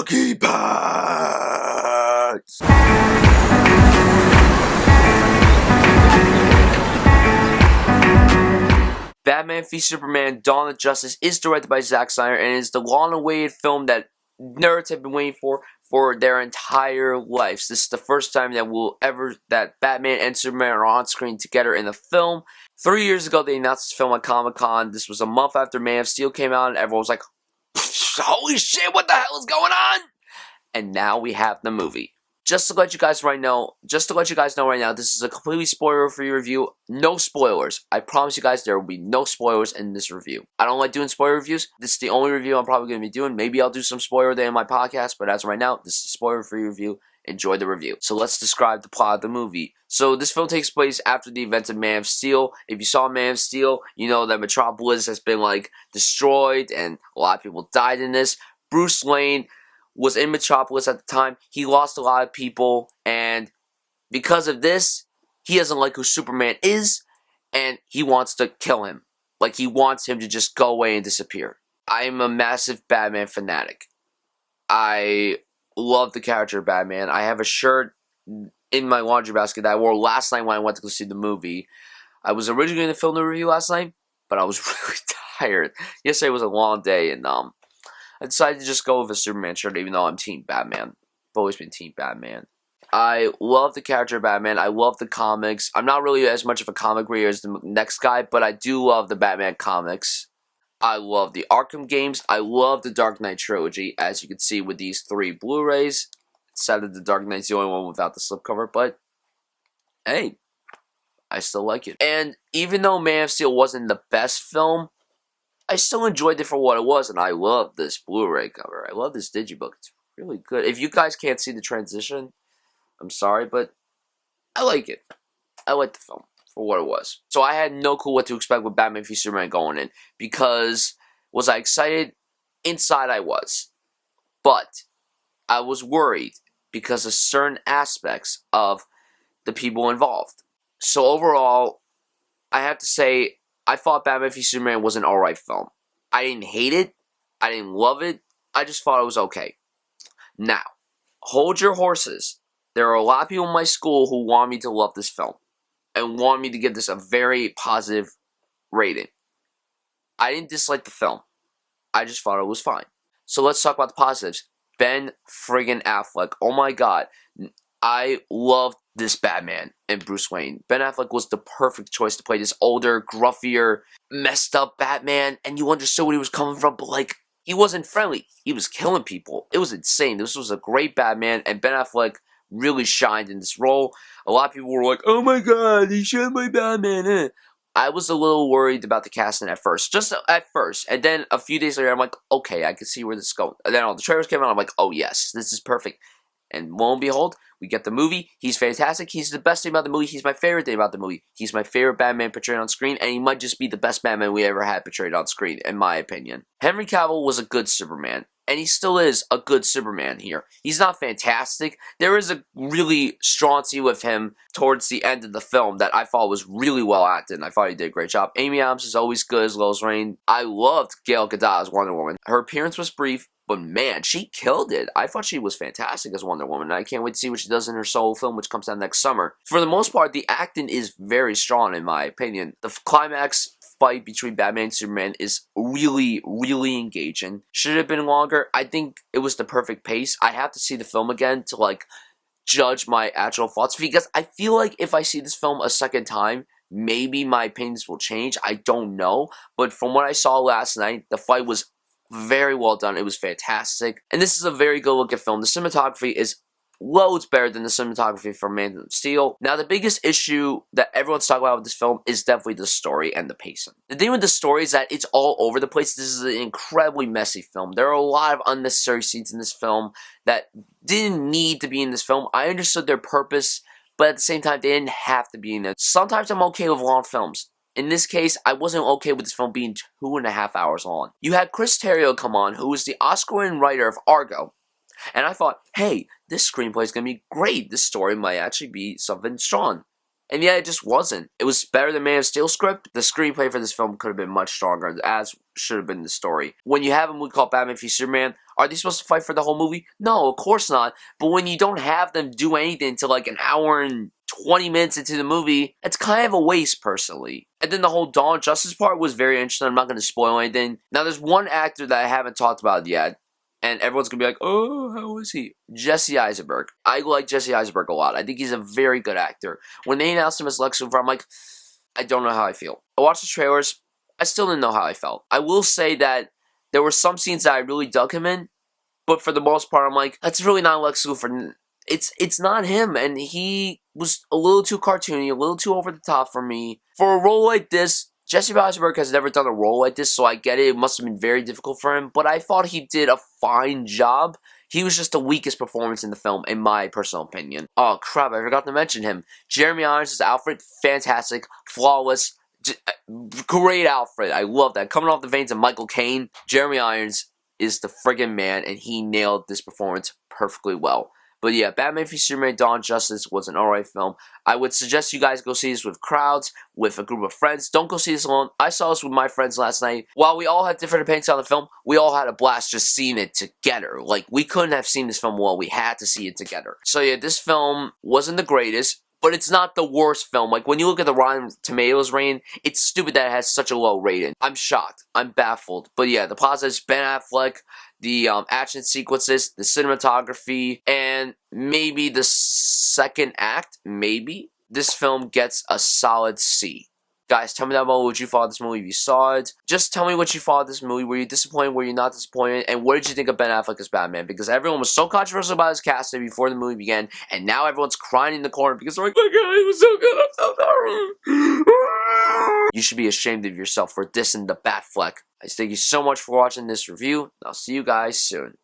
Monkey Pants! Batman v Superman Dawn of Justice is directed by Zack Snyder and is the long-awaited film that nerds have been waiting for their entire lives. This is the first time that Batman and Superman are on screen together in a film. 3 years ago, they announced this film at Comic-Con. This was a month after Man of Steel came out, and everyone was like, holy shit, what the hell is going on? And now we have the movie. Just to let you guys know right now, this is a completely spoiler-free review. No spoilers. I promise you guys there will be no spoilers in this review. I don't like doing spoiler reviews. This is the only review I'm probably going to be doing. Maybe I'll do some spoiler day in my podcast, but as of right now, this is a spoiler-free review. Enjoy the review. So let's describe the plot of the movie. So this film takes place after the events of Man of Steel. If you saw Man of Steel, you know that Metropolis has been destroyed and a lot of people died in this. Bruce Wayne was in Metropolis at the time. He lost a lot of people, and because of this, he doesn't like who Superman is, and he wants to kill him. He wants him to just go away and disappear. I am a massive Batman fanatic. I love the character of Batman. I have a shirt in my laundry basket that I wore last night when I went to go see the movie. I was originally going to film the review last night, but I was really tired. Yesterday was a long day, and I decided to just go with a Superman shirt, even though I'm Team Batman. I've always been Team Batman. I love the character of Batman. I love the comics. I'm not really as much of a comic reader as the next guy, but I do love the Batman comics. I love the Arkham games. I love the Dark Knight trilogy, as you can see with these 3 Blu-rays. It's sad that the Dark Knight's the only one without the slipcover, but hey, I still like it. And even though Man of Steel wasn't the best film, I still enjoyed it for what it was, and I love this Blu-ray cover. I love this digibook. It's really good. If you guys can't see the transition, I'm sorry, but I like it. I like the film for what it was. So I had no clue what to expect with Batman v Superman going in, because was I excited? Inside I was. But I was worried because of certain aspects of the people involved. So overall, I have to say, I thought Batman v Superman was an alright film. I didn't hate it. I didn't love it. I just thought it was okay. Now, hold your horses. There are a lot of people in my school who want me to love this film and want me to give this a very positive rating. I didn't dislike the film. I just thought it was fine. So let's talk about the positives. Ben friggin' Affleck. Oh my god. I loved this Batman and Bruce Wayne. Ben Affleck was the perfect choice to play this older, gruffier, messed up Batman, and you understood what he was coming from, but he wasn't friendly. He was killing people. It was insane. This was a great Batman, and Ben Affleck really shined in this role. A lot of people were like, oh my god, he should play Batman. I was a little worried about the casting at first. Just at first. And then a few days later, I'm like, okay, I can see where this is going. And then all the trailers came out, I'm like, oh yes, this is perfect. And lo and behold, we get the movie. He's fantastic. He's the best thing about the movie. He's my favorite thing about the movie. He's my favorite Batman portrayed on screen, and he might just be the best Batman we ever had portrayed on screen, in my opinion. Henry Cavill was a good Superman, and he still is a good Superman here. He's not fantastic. There is a really strong scene with him towards the end of the film that I thought was really well acted, and I thought he did a great job. Amy Adams is always good as Lois Lane. I loved Gal Gadot as Wonder Woman. Her appearance was brief, but man, she killed it. I thought she was fantastic as Wonder Woman, and I can't wait to see what she does in her solo film, which comes out next summer. For the most part, the acting is very strong, in my opinion. The climax fight between Batman and Superman is really, really engaging. Should it have been longer? I think it was the perfect pace. I have to see the film again to, judge my actual thoughts, because I feel like if I see this film a second time, maybe my opinions will change. I don't know. But from what I saw last night, the fight was very well done. It was fantastic. And this is a very good looking film. The cinematography is loads better than the cinematography for Man of Steel. Now, the biggest issue that everyone's talking about with this film is definitely the story and the pacing. The thing with the story is that it's all over the place. This is an incredibly messy film. There are a lot of unnecessary scenes in this film that didn't need to be in this film. I understood their purpose, but at the same time, they didn't have to be in it. Sometimes I'm okay with long films. In this case, I wasn't okay with this film being 2.5 hours long. You had Chris Terrio come on, who was the Oscar-winning writer of Argo. And I thought, hey, this screenplay is going to be great. This story might actually be something strong. And yeah, it just wasn't. It was better than Man of Steel script. The screenplay for this film could have been much stronger, as should have been the story. When you have a movie called Batman v Superman, are they supposed to fight for the whole movie? No, of course not. But when you don't have them do anything until like an hour and 20 minutes into the movie, it's kind of a waste, personally. And then the whole Dawn of Justice part was very interesting. I'm not going to spoil anything. Now, there's one actor that I haven't talked about yet. And everyone's going to be like, oh, how is he? Jesse Eisenberg. I like Jesse Eisenberg a lot. I think he's a very good actor. When they announced him as Lex Luthor, I'm like, I don't know how I feel. I watched the trailers. I still didn't know how I felt. I will say that there were some scenes that I really dug him in. But for the most part, I'm like, that's really not Lex Luthor. It's not him. And he was a little too cartoony, a little too over the top for me. For a role like this, Jesse Eisenberg has never done a role like this, so I get it. It must have been very difficult for him, but I thought he did a fine job. He was just the weakest performance in the film, in my personal opinion. Oh, crap, I forgot to mention him. Jeremy Irons as Alfred, fantastic, flawless, great Alfred. I love that. Coming off the veins of Michael Caine, Jeremy Irons is the friggin' man, and he nailed this performance perfectly well. But yeah, Batman v Superman Dawn of Justice was an alright film. I would suggest you guys go see this with crowds, with a group of friends. Don't go see this alone. I saw this with my friends last night. While we all had different opinions on the film, we all had a blast just seeing it together. Like, we couldn't have seen this film well. We had to see it together. So yeah, this film wasn't the greatest, but it's not the worst film. Like, when you look at the Rotten Tomatoes rating, it's stupid that it has such a low rating. I'm shocked. I'm baffled. But yeah, the positives, Ben Affleck, the action sequences, the cinematography, and maybe the second act, maybe, this film gets a solid C. Guys, tell me down below what you thought of this movie if you saw it. Just tell me what you thought of this movie. Were you disappointed? Were you not disappointed? And what did you think of Ben Affleck as Batman? Because everyone was so controversial about his casting before the movie began, and now everyone's crying in the corner because they're like, oh my god, he was so good, I'm so sorry. You should be ashamed of yourself for dissing the Batfleck. I thank you so much for watching this review, and I'll see you guys soon.